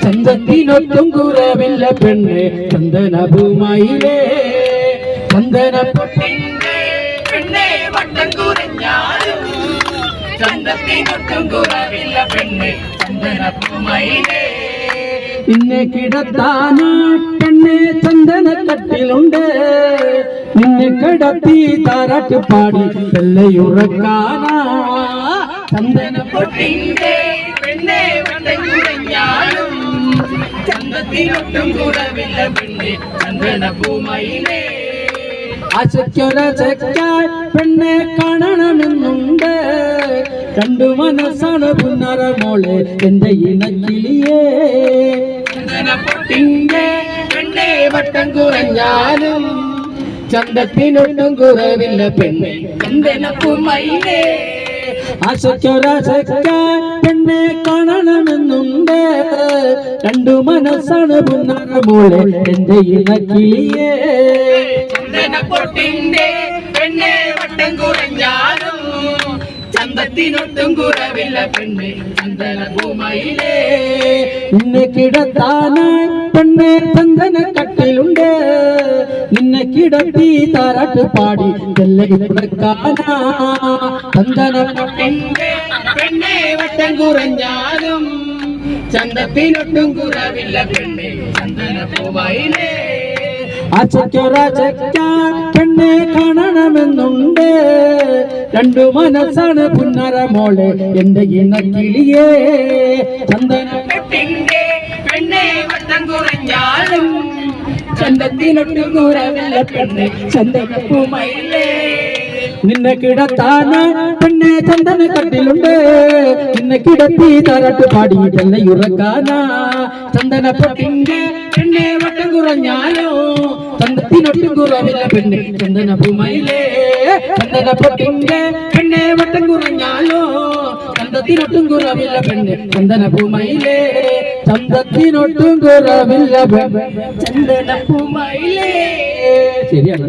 ചന്തത്തിനൊട്ടും കുറവില്ല പെണ്ണ് ചന്ദനഭൂമയിലേ ചന്ദനപ്പൊട്ടിന്റെ പെണ്ണെ വട്ടം കുറഞ്ഞാലും ചന്തത്തിനൊട്ടും കുറവില്ല പെണ്ണ് ചന്ദനഭൂമയിലേ നിന്നെ കിടത്താന് പെണ്ണെ ചന്ദനക്കട്ടിലുണ്ട് നിന്നെ കിടത്തി താരാട്ട് പാടി വെള്ളയുറക്കാനാ ചന്ദനപ്പൊട്ടിന്റെ പെണ്ണെ വട്ടം കുറഞ്ഞാലും ചന്തത്തിനൊട്ടും കുറവില്ല പെണ്ണെ ചന്ദനഭൂമയിലേ ആശയ്ക്കൊരചക്കായി പെണ്ണെ കാണണമെന്നുണ്ട് രണ്ടു മനസ്സാണ് പുന്നറ മോളെ എന്റെ ഇണക്കിളിയേ ചന്ദനപ്പൊട്ടിന്റെ പെണ്ണെ വട്ടം കുറഞ്ഞാലും ചന്തത്തിനൊട്ടും കുറവില്ല പെണ്ണെ ചന്ദനഭൂമയിലേ ആശയ്ക്കൊരചക്കായി പെണ്ണെ കാണണമെന്നുണ്ട് രണ്ടു മനസ്സാണ് പുന്നറ മോളെ എന്റെ ഇണക്കിളിയേ ചന്ദനപ്പൊട്ടിന്റെ പെണ്ണെ വട്ടം കുറഞ്ഞാലും ചന്തത്തിനൊട്ടും കുറവില്ല പെണ്ണെ ചന്ദനഭൂമയിലേ നിന്നെ കിടത്താനായി പെണ്ണെ ചന്ദനക്കട്ടിലുണ്ട് നിന്നെ കിടത്തി താരാട്ട് പാടി വെള്ളയുറക്കാനാ ചന്ദനപ്പൊട്ടിന്റെ പെണ്ണെ വട്ടം കുറഞ്ഞാലും ചന്തത്തിനൊട്ടും കുറവില്ല പെണ്ണെ ചന്ദനഭൂമയിലേ ആശയ്ക്കൊരചക്കാൻ പെണ്ണെ കാണണമെന്നുണ്ട് രണ്ടു മനസ്സാണ് പുന്നറ മോളെ എന്റെ ഇണക്കിളിയേ ചന്ദനപ്പൊട്ടിന്റെ പെണ്ണെ വട്ടം കുറഞ്ഞാലും ചന്തത്തിനൊട്ടും കുറവില്ല പെണ്ണെ ചന്ദനഭൂമയിലേ നിന്നെ കിടത്താന് പെണ്ണെ ചന്ദനക്കട്ടിലുണ്ട് നിന്നെ കിടത്തി താരാട്ട് പാടി വെള്ളയുറക്കാനാ ചന്ദനപ്പൊട്ടിന്റെ പെണ്ണെ വട്ടം കുറഞ്ഞാലോ ചന്തത്തിനൊട്ടും കുറവില്ല പെണ്ണെ ചന്ദനഭൂമയിലേ ചന്ദനപ്പൊട്ടിന്റെ പെണ്ണെ വട്ടം കുറഞ്ഞാലോ ചന്തത്തിനൊട്ടും കുറവില്ല പെണ്ണെ ചന്ദനഭൂമയിലേ ചന്തത്തിനൊട്ടും കുറവില്ല പെണ്ണെ ചന്ദനഭൂമയിലേ ശരിയാണ്.